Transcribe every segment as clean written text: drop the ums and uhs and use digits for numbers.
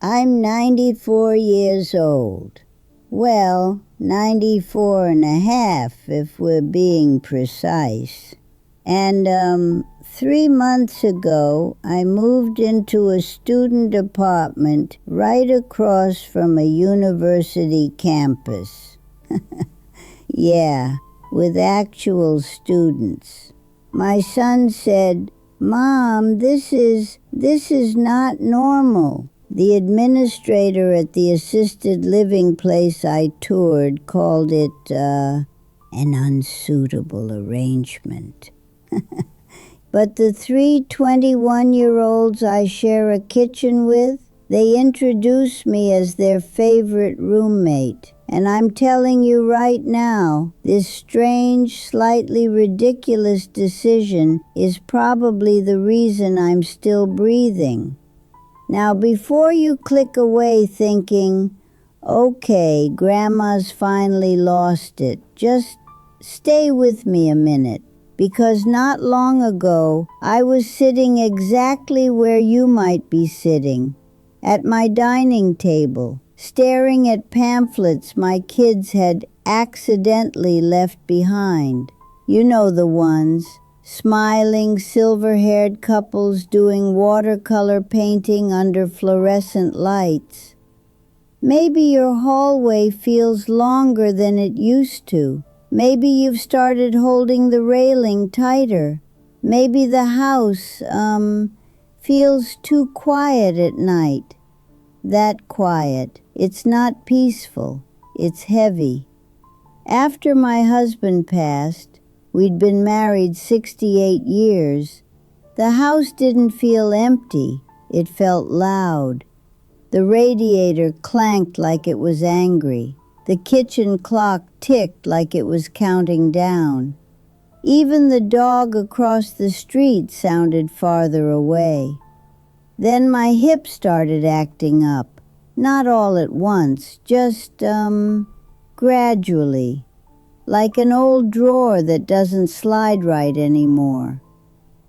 I'm 94 years old. Well, 94 and a half if we're being precise. And 3 months ago, I moved into a student apartment right across from a university campus. Yeah, with actual students. My son said, "Mom, this is not normal." The administrator at the assisted living place I toured called it an unsuitable arrangement. But the three 21-year-olds I share a kitchen with, they introduce me as their favorite roommate. And I'm telling you right now, this strange, slightly ridiculous decision is probably the reason I'm still breathing. Now, before you click away thinking, okay, Grandma's finally lost it, just stay with me a minute. Because not long ago, I was sitting exactly where you might be sitting, at my dining table, staring at pamphlets my kids had accidentally left behind. You know the ones. Smiling, silver-haired couples doing watercolor painting under fluorescent lights. Maybe your hallway feels longer than it used to. Maybe you've started holding the railing tighter. Maybe the house, feels too quiet at night. That quiet. It's not peaceful. It's heavy. After my husband passed, we'd been married 68 years. The house didn't feel empty. It felt loud. The radiator clanked like it was angry. The kitchen clock ticked like it was counting down. Even the dog across the street sounded farther away. Then my hip started acting up. Not all at once, just, gradually. Like an old drawer that doesn't slide right anymore.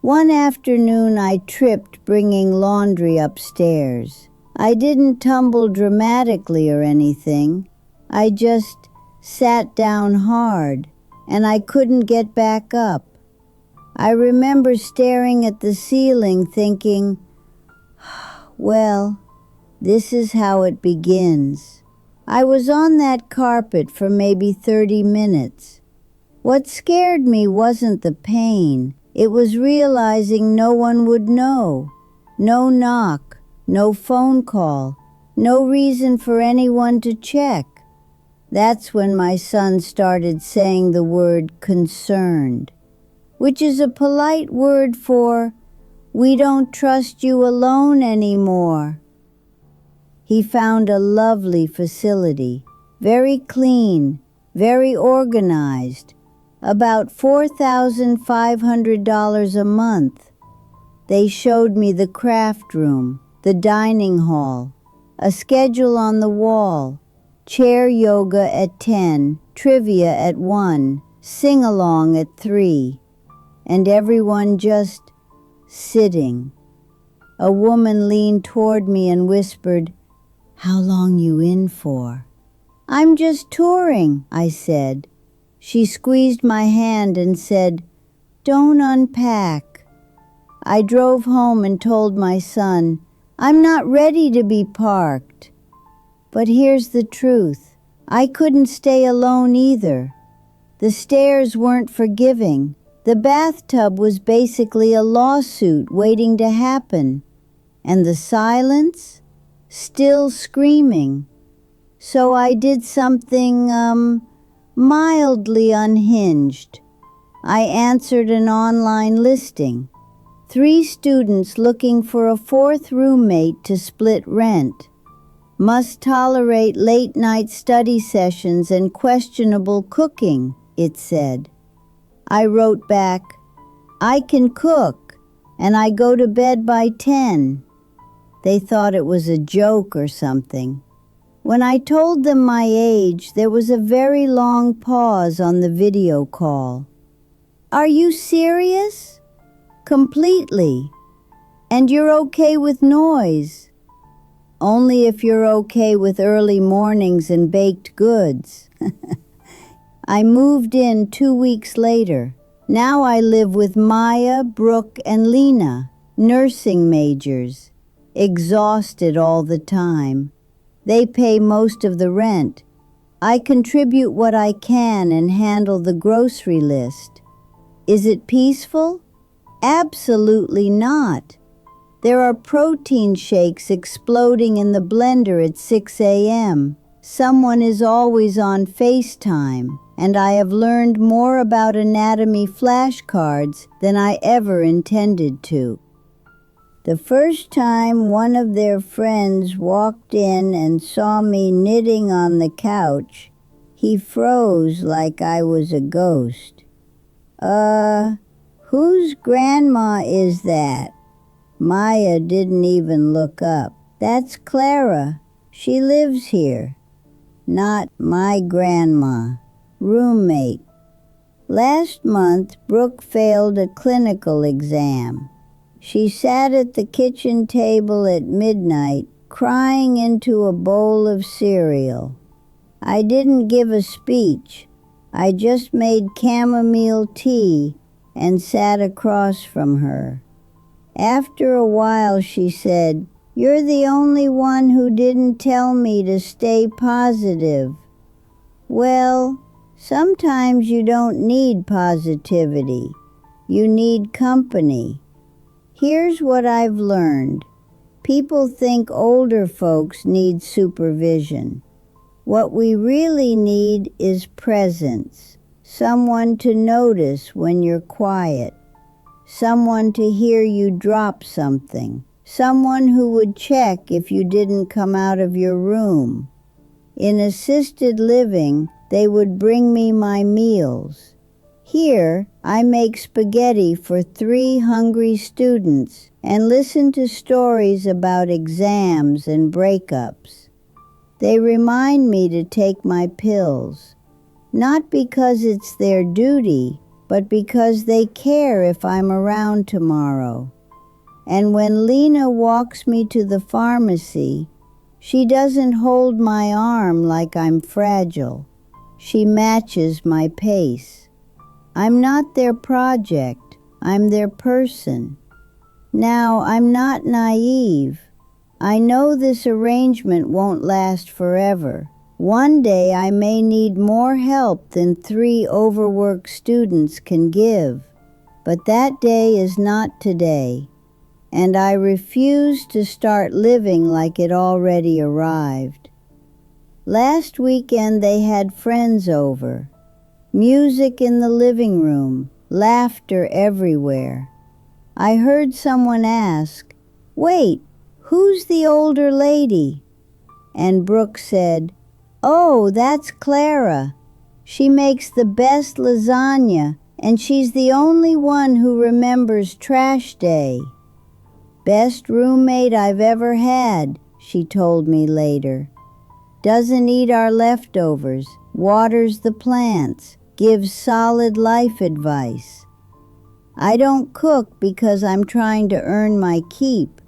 One afternoon I tripped bringing laundry upstairs. I didn't tumble dramatically or anything. I just sat down hard, and I couldn't get back up. I remember staring at the ceiling thinking, well, this is how it begins. I was on that carpet for maybe 30 minutes. What scared me wasn't the pain. It was realizing no one would know. No knock, no phone call, no reason for anyone to check. That's when my son started saying the word concerned, which is a polite word for, "We don't trust you alone anymore." He found a lovely facility, very clean, very organized, about $4,500 a month. They showed me the craft room, the dining hall, a schedule on the wall, chair yoga at 10, trivia at 1, sing-along at 3, and everyone just sitting. A woman leaned toward me and whispered, "How long you in for?" "I'm just touring," I said. She squeezed my hand and said, "Don't unpack." I drove home and told my son, "I'm not ready to be parked." But here's the truth. I couldn't stay alone either. The stairs weren't forgiving. The bathtub was basically a lawsuit waiting to happen. And the silence? Still screaming. So I did something, mildly unhinged. I answered an online listing. 3 students looking for a 4th roommate to split rent. Must tolerate late-night study sessions and questionable cooking, it said. I wrote back, "I can cook, and I go to bed by 10. They thought it was a joke or something. When I told them my age, there was a very long pause on the video call. "Are you serious?" "Completely. And you're okay with noise?" Only if you're okay with early mornings and baked goods. I moved in 2 weeks later. Now I live with Maya, Brooke, and Lena, nursing majors, exhausted all the time. They pay most of the rent. I contribute what I can and handle the grocery list. Is it peaceful? Absolutely not. There are protein shakes exploding in the blender at 6 a.m. Someone is always on FaceTime, and I have learned more about anatomy flashcards than I ever intended to. The first time one of their friends walked in and saw me knitting on the couch, he froze like I was a ghost. Whose grandma is that? Maya didn't even look up. That's Clara. She lives here. Not my grandma. Roommate. Last month, Brooke failed a clinical exam. She sat at the kitchen table at midnight, crying into a bowl of cereal. I didn't give a speech. I just made chamomile tea and sat across from her. After a while, she said, "You're the only one who didn't tell me to stay positive." Well, sometimes you don't need positivity. You need company. Here's what I've learned. People think older folks need supervision. What we really need is presence. Someone to notice when you're quiet. Someone to hear you drop something. Someone who would check if you didn't come out of your room. In assisted living, they would bring me my meals. Here, I make spaghetti for 3 hungry students and listen to stories about exams and breakups. They remind me to take my pills, not because it's their duty, but because they care if I'm around tomorrow. And when Lena walks me to the pharmacy, she doesn't hold my arm like I'm fragile. She matches my pace. I'm not their project, I'm their person. Now, I'm not naive. I know this arrangement won't last forever. One day I may need more help than 3 overworked students can give. But that day is not today, and I refuse to start living like it already arrived. Last weekend they had friends over. Music in the living room, laughter everywhere. I heard someone ask, "Wait, who's the older lady?" And Brooke said, "Oh, that's Clara. She makes the best lasagna, and she's the only one who remembers trash day." "Best roommate I've ever had," she told me later. "Doesn't eat our leftovers, waters the plants, gives solid life advice." I don't cook because I'm trying to earn my keep.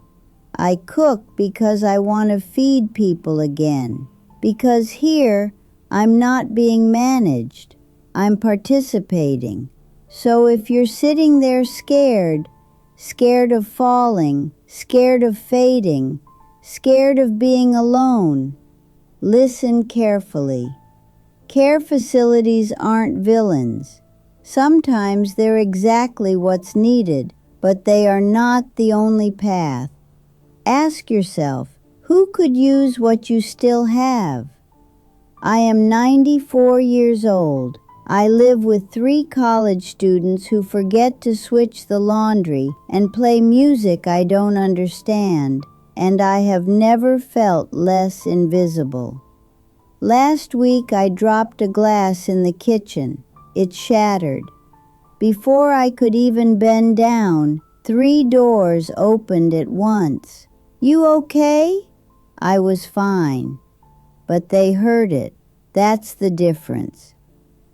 I cook because I want to feed people again. Because here, I'm not being managed. I'm participating. So if you're sitting there scared, scared of falling, scared of fading, scared of being alone, listen carefully. Care facilities aren't villains. Sometimes they're exactly what's needed, but they are not the only path. Ask yourself, who could use what you still have? I am 94 years old. I live with 3 college students who forget to switch the laundry and play music I don't understand, and I have never felt less invisible. Last week I dropped a glass in the kitchen. It shattered. Before I could even bend down, 3 doors opened at once. "You okay?" I was fine. But they heard it. That's the difference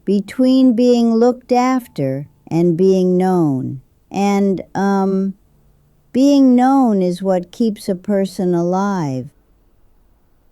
between being looked after and being known. And, being known is what keeps a person alive.